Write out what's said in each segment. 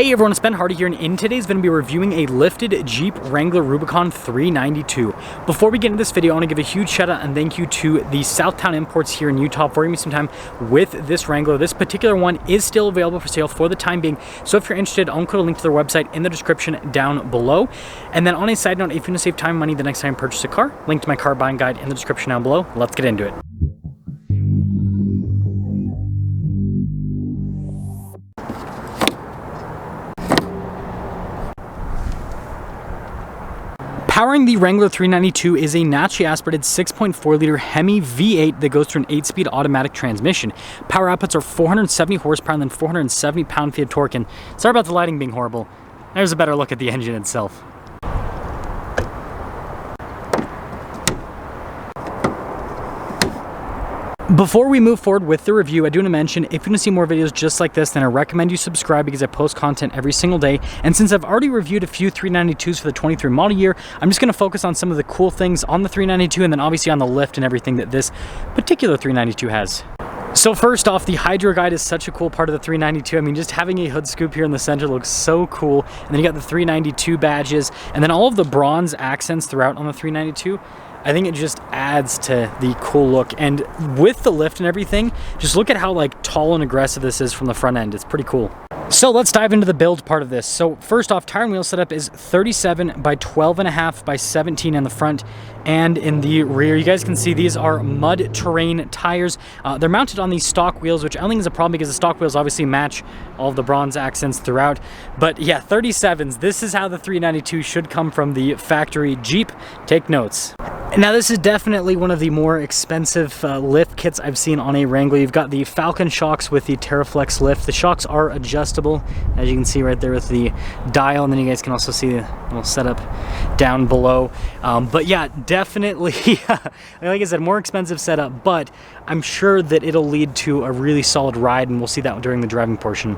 Hey everyone, it's Ben Hardy here, and in today's video, we're reviewing a lifted Jeep Wrangler Rubicon 392. Before we get into this video, I want to give a huge shout out and thank you to the Southtown Imports here in Utah for giving me some time with this Wrangler. This particular one is still available for sale for the time being, so if you're interested, I'll include a link to their website in the description down below. And then on a side note, if you want to save time and money the next time you purchase a car, link to my car buying guide in the description down below. Let's get into it. Powering the Wrangler 392 is a naturally aspirated 6.4-liter Hemi V8 that goes through an 8-speed automatic transmission. Power outputs are 470 horsepower and then 470 pound-feet of torque. And sorry about the lighting being horrible. There's a better look at the engine itself. Before we move forward with the review, I do want to mention, if you want to see more videos just like this, then I recommend you subscribe because I post content every single day. And since I've already reviewed a few 392s for the 23 model year, I'm just going to focus on some of the cool things on the 392 and then obviously on the lift and everything that this particular 392 has. So first off, the Hydro Guide is such a cool part of the 392. I mean, just having a hood scoop here in the center looks so cool. And then you got the 392 badges and then all of the bronze accents throughout on the 392. I think it just adds to the cool look. And with the lift and everything, just look at how like tall and aggressive this is from the front end. It's pretty cool. So let's dive into the build part of this. So first off, tire and wheel setup is 37 by 12.5 by 17 in the front and in the rear. You guys can see these are mud terrain tires. They're mounted on these stock wheels, which I don't think is a problem because the stock wheels obviously match all of the bronze accents throughout. But yeah, 37s. This is how the 392 should come from the factory Jeep. Take notes. Now this is definitely one of the more expensive lift kits I've seen on a Wrangler. You've got the Falcon shocks with the TerraFlex lift. The shocks are adjustable, as you can see right there with the dial, and then you guys can also see the little setup down below. But yeah, definitely, like I said, more expensive setup, but I'm sure that it'll lead to a really solid ride, and we'll see that during the driving portion.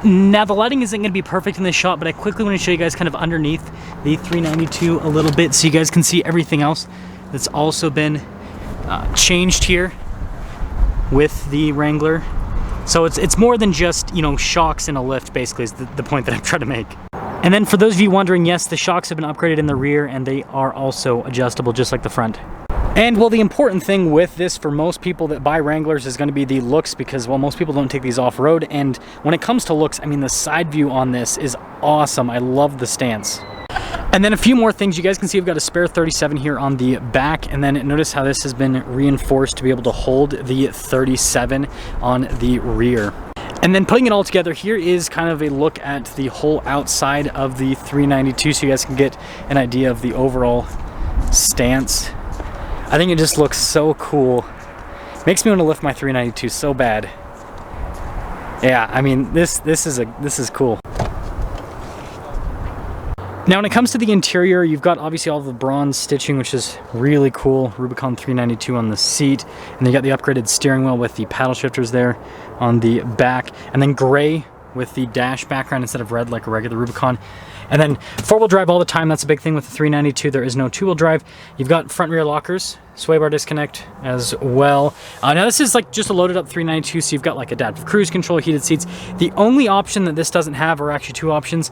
Now the lighting isn't going to be perfect in this shot, but I quickly want to show you guys kind of underneath the 392 a little bit so you guys can see everything else that's also been changed here with the Wrangler. So it's more than just, you know, shocks and a lift, basically, is the point that I'm trying to make. And then for those of you wondering, yes, the shocks have been upgraded in the rear and they are also adjustable just like the front. And well, the important thing with this for most people that buy Wranglers is going to be the looks because, well, most people don't take these off-road. And when it comes to looks, I mean, the side view on this is awesome. I love the stance. And then a few more things. You guys can see I've got a spare 37 here on the back, and then notice how this has been reinforced to be able to hold the 37 on the rear. And then putting it all together, here is kind of a look at the whole outside of the 392 so you guys can get an idea of the overall stance. I think it just looks so cool. Makes me want to lift my 392 so bad. Yeah, I mean, this is cool. Now when it comes to the interior, you've got obviously all the bronze stitching, which is really cool. Rubicon 392 on the seat, and then you got the upgraded steering wheel with the paddle shifters there on the back, and then gray with the dash background instead of red like a regular Rubicon. And then four-wheel drive all the time. That's a big thing with the 392. There is no two-wheel drive. You've got front rear lockers, sway bar disconnect as well. Now this is like just a loaded up 392, so you've got like adaptive cruise control, heated seats. The only option that this doesn't have, or actually two options,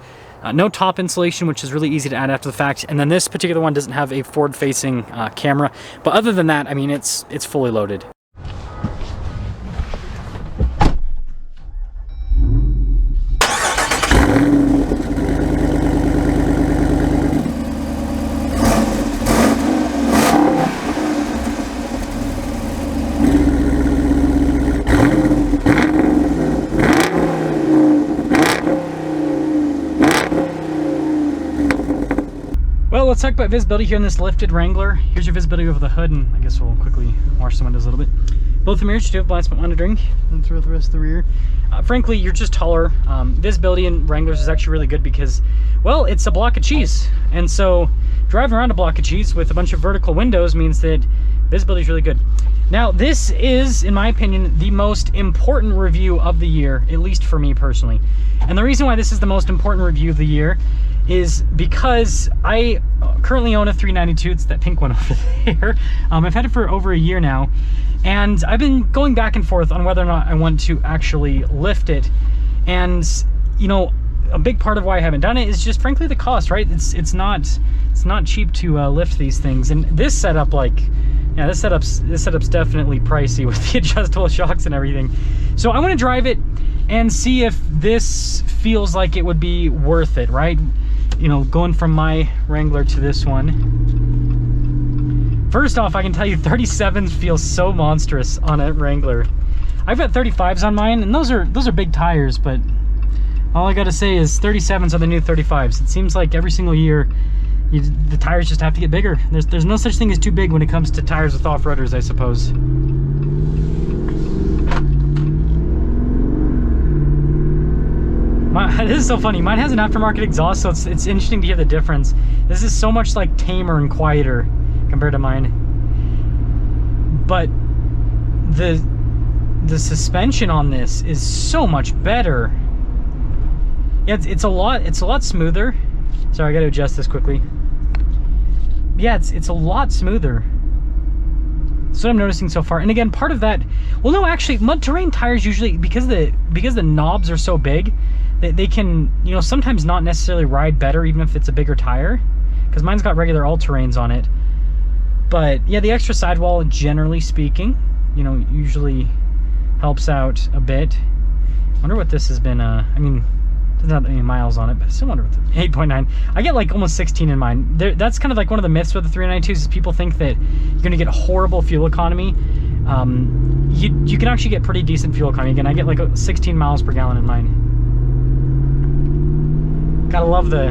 no top insulation, which is really easy to add after the fact. And then this particular one doesn't have a forward-facing camera. But other than that, I mean, it's fully loaded. Well, let's talk about visibility here in this lifted Wrangler. Here's your visibility over the hood, and I guess we'll quickly wash the windows a little bit. Both the mirrors do have blind spot monitoring, and throughout the rest of the rear. Frankly, you're just taller. Visibility in Wranglers is actually really good because, well, it's a block of cheese. And so driving around a block of cheese with a bunch of vertical windows means that visibility is really good. Now, this is, in my opinion, the most important review of the year, at least for me personally. And the reason why this is the most important review of the year is because I currently own a 392. It's that pink one over there. I've had it for over a year now, and I've been going back and forth on whether or not I want to actually lift it. And, you know, a big part of why I haven't done it is just frankly the cost, right? It's not cheap to lift these things. And this setup, like, yeah, this setup's definitely pricey with the adjustable shocks and everything. So I want to drive it and see if this feels like it would be worth it, right? You know, going from my Wrangler to this one. First off, I can tell you 37s feel so monstrous on a Wrangler. I've got 35s on mine, and those are big tires, but all I gotta say is 37s are the new 35s. It seems like every single year the tires just have to get bigger. There's no such thing as too big when it comes to tires with off-roaders, I suppose. This is so funny. Mine has an aftermarket exhaust, so it's interesting to hear the difference. This is so much like tamer and quieter compared to mine. But the suspension on this is so much better. Yeah, it's a lot smoother. Sorry, I got to adjust this quickly. Yeah, it's a lot smoother. That's what I'm noticing so far. And again, part of that, well, no, actually, mud terrain tires usually, because the knobs are so big, they can, you know, sometimes not necessarily ride better even if it's a bigger tire, because mine's got regular all-terrains on it. But yeah, the extra sidewall, generally speaking, you know, usually helps out a bit. I wonder what this has been. I mean, there's not any miles on it, but I still wonder what the 8.9. I get like almost 16 in mine. That's kind of like one of the myths with the 392s is people think that you're going to get horrible fuel economy. You can actually get pretty decent fuel economy. Again, I get like 16 miles per gallon in mine. Gotta love the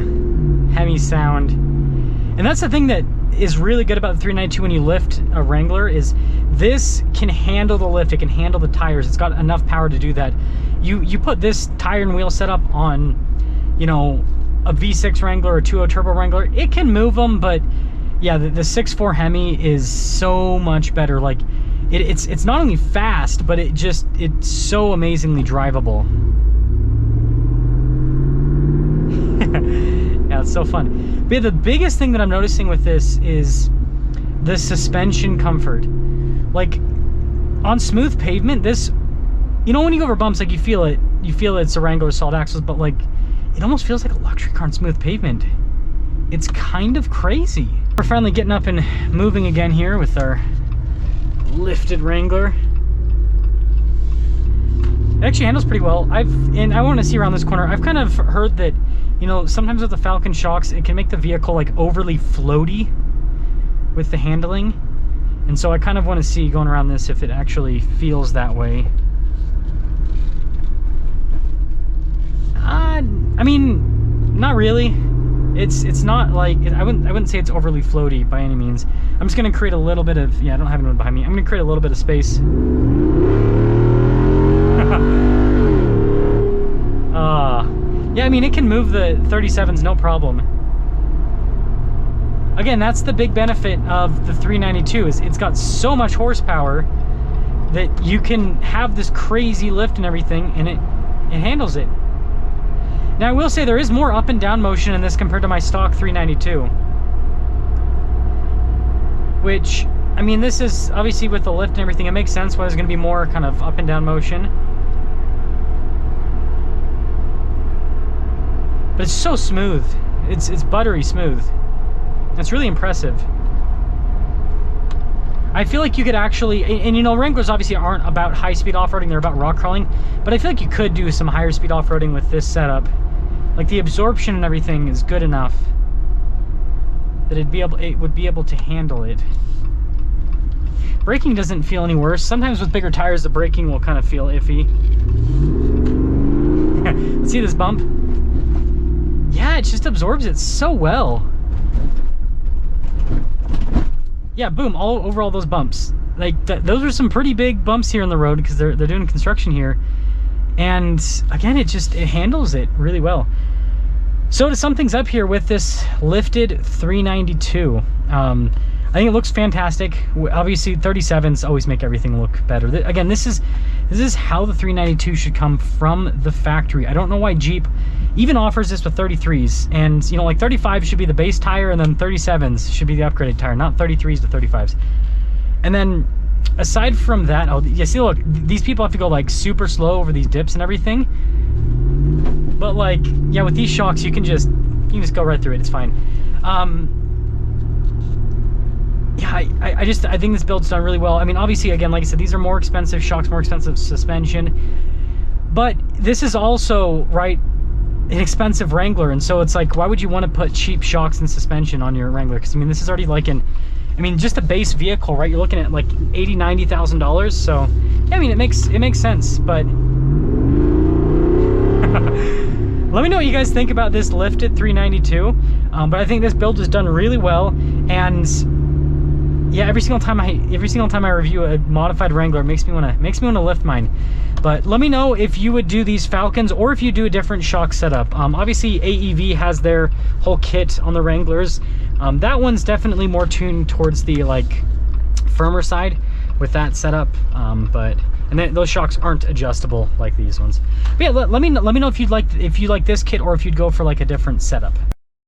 Hemi sound. And that's the thing that is really good about the 392 when you lift a Wrangler is this can handle the lift, it can handle the tires, it's got enough power to do that. You put this tire and wheel setup on, you know, a V6 Wrangler or 2.0 turbo Wrangler, it can move them, but yeah, the 6.4 Hemi is so much better. Like it's not only fast, but it's so amazingly drivable. Yeah, it's so fun. But yeah, the biggest thing that I'm noticing with this is the suspension comfort. Like on smooth pavement, this, you know, when you go over bumps, like you feel it's a Wrangler with solid axles, but like it almost feels like a luxury car on smooth pavement. It's kind of crazy. We're finally getting up and moving again here with our lifted Wrangler. It actually handles pretty well. And I want to see around this corner. I've kind of heard that, you know, sometimes with the Falcon shocks, it can make the vehicle like overly floaty with the handling. And so I kind of want to see going around this if it actually feels that way. I mean, not really. It's not like, I wouldn't say it's overly floaty by any means. I'm just going to create a little bit of, yeah, I don't have anyone behind me. I'm going to create a little bit of space. Yeah, I mean, it can move the 37s no problem. Again, that's the big benefit of the 392 is it's got so much horsepower that you can have this crazy lift and everything, and it handles it. Now, I will say there is more up and down motion in this compared to my stock 392. Which, I mean, this is obviously with the lift and everything, it makes sense why there's going to be more kind of up and down motion. But it's so smooth. It's buttery smooth. That's really impressive. I feel like you could actually, and you know, Wranglers obviously aren't about high-speed off-roading, they're about rock crawling, but I feel like you could do some higher speed off-roading with this setup. Like the absorption and everything is good enough that it would be able to handle it. Braking doesn't feel any worse. Sometimes with bigger tires, the braking will kind of feel iffy. Let's see this bump. Yeah, it just absorbs it so well. Yeah, boom, all over all those bumps. Like those are some pretty big bumps here on the road because they're doing construction here. And again, it handles it really well. So to sum things up here with this lifted 392, I think it looks fantastic. Obviously 37s always make everything look better. Again, this is how the 392 should come from the factory. I don't know why Jeep even offers this with 33s, and you know, like 35s should be the base tire, and then 37s should be the upgraded tire, not 33s to 35s. And then aside from that, oh yeah, see, look, these people have to go like super slow over these dips and everything. But But like, yeah, with these shocks, you can just go right through it. It's fine. Yeah, I think this build's done really well. I mean, obviously, again, like I said, these are more expensive shocks, more expensive suspension. But this is also, right, an expensive Wrangler. And so it's like, why would you want to put cheap shocks and suspension on your Wrangler? Because, I mean, this is already like I mean, just a base vehicle, right? You're looking at like $80,000, $90,000. So, yeah, I mean, it makes sense. But let me know what you guys think about this lifted 392. But I think this build is done really well. And yeah, every single time I review a modified Wrangler, it makes me wanna lift mine. But let me know if you would do these Falcons or if you do a different shock setup. Obviously AEV has their whole kit on the Wranglers. That one's definitely more tuned towards the like firmer side with that setup. And then those shocks aren't adjustable like these ones. But yeah, let me know if you like this kit or if you'd go for like a different setup.